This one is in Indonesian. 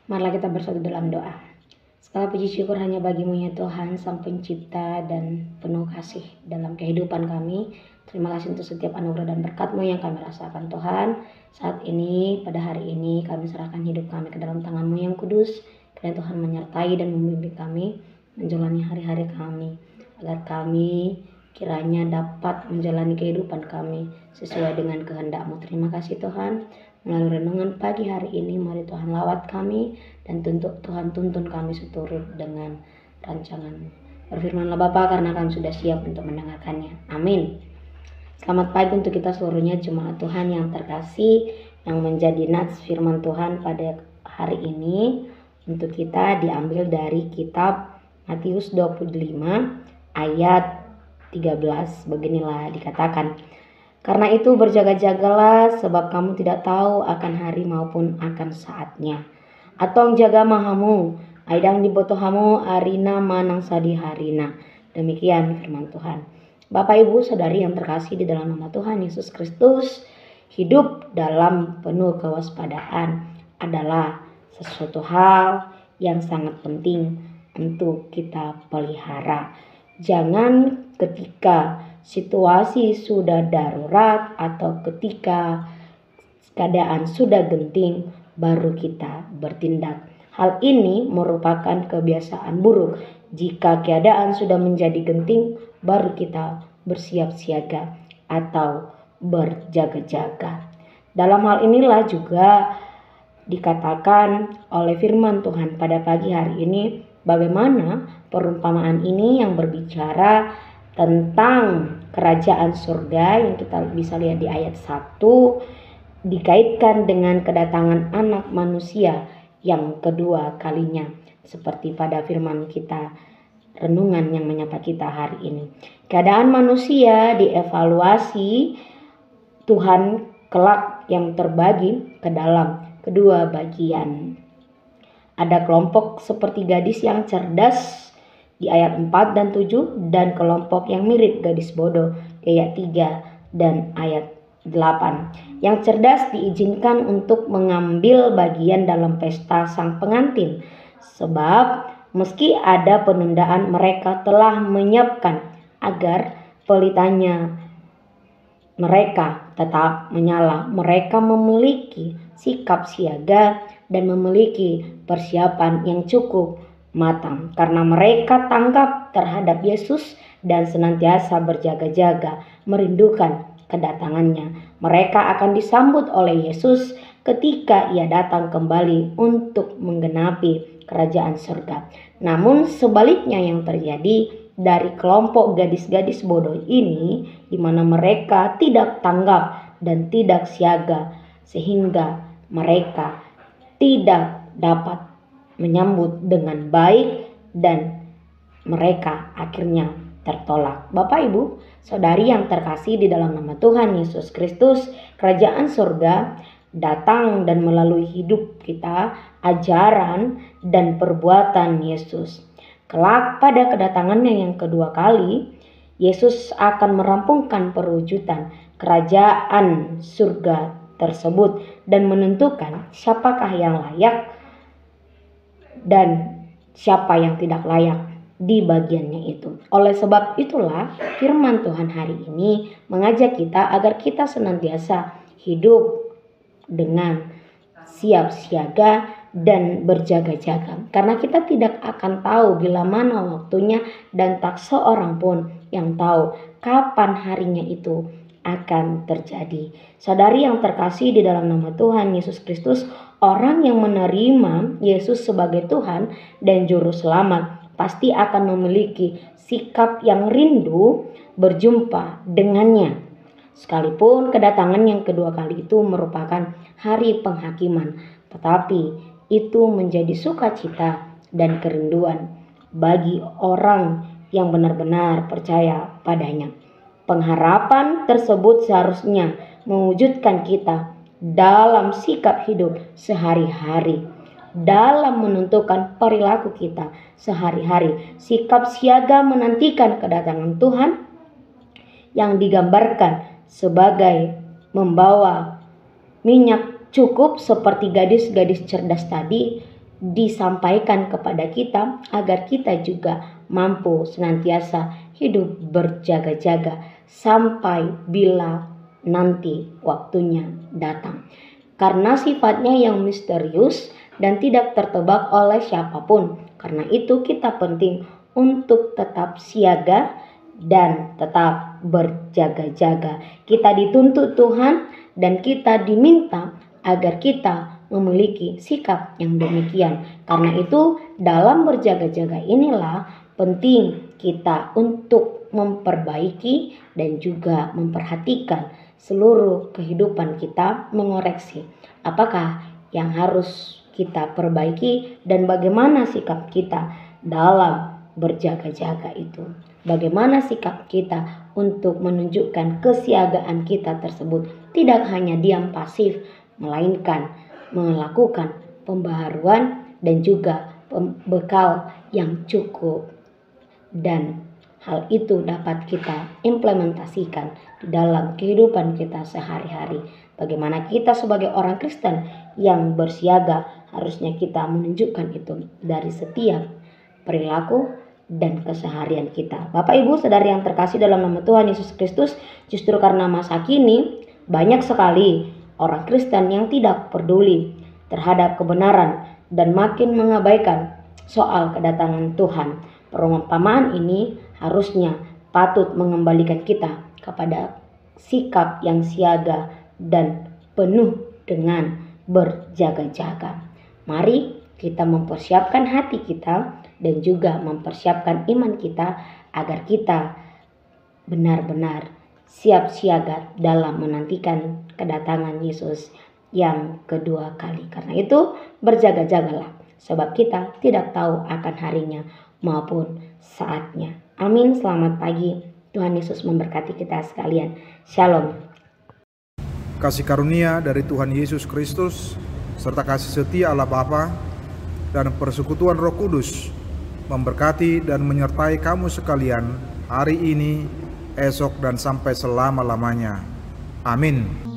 Marilah kita bersatu dalam doa. Segala puji syukur hanya bagimu ya Tuhan, Sang Pencipta dan penuh kasih dalam kehidupan kami. Terima kasih untuk setiap anugerah dan berkat-Mu yang kami rasakan Tuhan. Saat ini, pada hari ini kami serahkan hidup kami ke dalam tangan-Mu yang kudus. Kiranya Tuhan menyertai dan membimbing kami menjalani hari-hari kami. Agar kami kiranya dapat menjalani kehidupan kami sesuai dengan kehendak-Mu. Terima kasih Tuhan. Melalui renungan pagi hari ini, mari Tuhan lawat kami dan Tuhan tuntun kami seturut dengan rancangan-Mu. Berfirmanlah Bapa, karena kami sudah siap untuk mendengarkannya. Amin. Selamat pagi untuk kita seluruhnya jemaat Tuhan yang terkasih, yang menjadi nats firman Tuhan pada hari ini. Untuk kita diambil dari kitab Matius 25 ayat 13. Beginilah dikatakan, karena itu berjaga-jagalah, sebab kamu tidak tahu akan hari maupun akan saatnya. Atong jaga mahamu, aidang dibotohamu arina manang sadi harina. Demikian firman Tuhan. Bapak Ibu Saudari yang terkasih di dalam nama Tuhan Yesus Kristus, hidup dalam penuh kewaspadaan adalah sesuatu hal yang sangat penting untuk kita pelihara. Jangan ketika situasi sudah darurat atau ketika keadaan sudah genting baru kita bertindak. Hal ini merupakan kebiasaan buruk. Jika keadaan sudah menjadi genting baru kita bersiap siaga atau berjaga-jaga. Dalam hal inilah juga dikatakan oleh firman Tuhan pada pagi hari ini, bagaimana perumpamaan ini yang berbicara tentang kerajaan surga yang kita bisa lihat di ayat 1 dikaitkan dengan kedatangan anak manusia yang kedua kalinya, seperti pada firman kita renungan yang menyapa kita hari ini. Keadaan manusia dievaluasi Tuhan kelak yang terbagi ke dalam kedua bagian. Ada kelompok seperti gadis yang cerdas di ayat 4 dan 7 dan kelompok yang mirip gadis bodoh di ayat 3 dan ayat 8. Yang cerdas diizinkan untuk mengambil bagian dalam pesta sang pengantin, sebab meski ada penundaan mereka telah menyiapkan agar pelitanya mereka tetap menyala. Mereka memiliki sikap siaga dan memiliki persiapan yang cukup matang karena mereka tanggap terhadap Yesus dan senantiasa berjaga-jaga merindukan kedatangannya. Mereka akan disambut oleh Yesus ketika ia datang kembali untuk menggenapi kerajaan surga. Namun sebaliknya yang terjadi dari kelompok gadis-gadis bodoh ini, di mana mereka tidak tanggap dan tidak siaga sehingga mereka tidak dapat menyambut dengan baik dan mereka akhirnya tertolak. Bapak Ibu Saudari yang terkasih di dalam nama Tuhan Yesus Kristus, kerajaan surga datang dan melalui hidup kita, ajaran dan perbuatan Yesus. Kelak pada kedatangannya yang kedua kali, Yesus akan merampungkan perwujudan kerajaan surga tersebut dan menentukan siapakah yang layak dan siapa yang tidak layak di bagiannya itu. Oleh sebab itulah firman Tuhan hari ini mengajak kita agar kita senantiasa hidup dengan siap siaga dan berjaga-jaga. Karena kita tidak akan tahu bila mana waktunya dan tak seorang pun yang tahu kapan harinya itu akan terjadi. Saudari yang terkasih di dalam nama Tuhan Yesus Kristus, orang yang menerima Yesus sebagai Tuhan dan Juru Selamat pasti akan memiliki sikap yang rindu berjumpa dengannya. Sekalipun kedatangan yang kedua kali itu merupakan hari penghakiman, tetapi itu menjadi sukacita dan kerinduan bagi orang yang benar-benar percaya padanya. Pengharapan tersebut seharusnya mewujudkan kita dalam sikap hidup sehari-hari, dalam menentukan perilaku kita sehari-hari. Sikap siaga menantikan kedatangan Tuhan yang digambarkan sebagai membawa minyak cukup seperti gadis-gadis cerdas tadi disampaikan kepada kita agar kita juga mampu senantiasa hidup berjaga-jaga sampai bila nanti waktunya datang. Karena sifatnya yang misterius dan tidak tertebak oleh siapapun. Karena itu kita penting untuk tetap siaga dan tetap berjaga-jaga. Kita dituntut Tuhan dan kita diminta agar kita memiliki sikap yang demikian. Karena itu dalam berjaga-jaga inilah penting kita untuk memperbaiki dan juga memperhatikan seluruh kehidupan kita, mengoreksi apakah yang harus kita perbaiki dan bagaimana sikap kita dalam berjaga-jaga itu. Bagaimana sikap kita untuk menunjukkan kesiagaan kita tersebut. Tidak hanya diam pasif, melainkan melakukan pembaharuan dan juga bekal yang cukup. Dan hal itu dapat kita implementasikan di dalam kehidupan kita sehari-hari. Bagaimana kita sebagai orang Kristen yang bersiaga, harusnya kita menunjukkan itu dari setiap perilaku dan keseharian kita. Bapak Ibu saudari yang terkasih dalam nama Tuhan Yesus Kristus, justru karena masa kini banyak sekali orang Kristen yang tidak peduli terhadap kebenaran dan makin mengabaikan soal kedatangan Tuhan. Perumpamaan ini harusnya patut mengembalikan kita kepada sikap yang siaga dan penuh dengan berjaga-jaga. Mari kita mempersiapkan hati kita dan juga mempersiapkan iman kita agar kita benar-benar siap siaga dalam menantikan kedatangan Yesus yang kedua kali. Karena itu berjaga-jagalah, sebab kita tidak tahu akan harinya maupun saatnya. Amin. Selamat pagi. Tuhan Yesus memberkati kita sekalian. Shalom. Kasih karunia dari Tuhan Yesus Kristus serta kasih setia Allah Bapa dan persekutuan Roh Kudus memberkati dan menyertai kamu sekalian hari ini, esok, dan sampai selama-lamanya. Amin.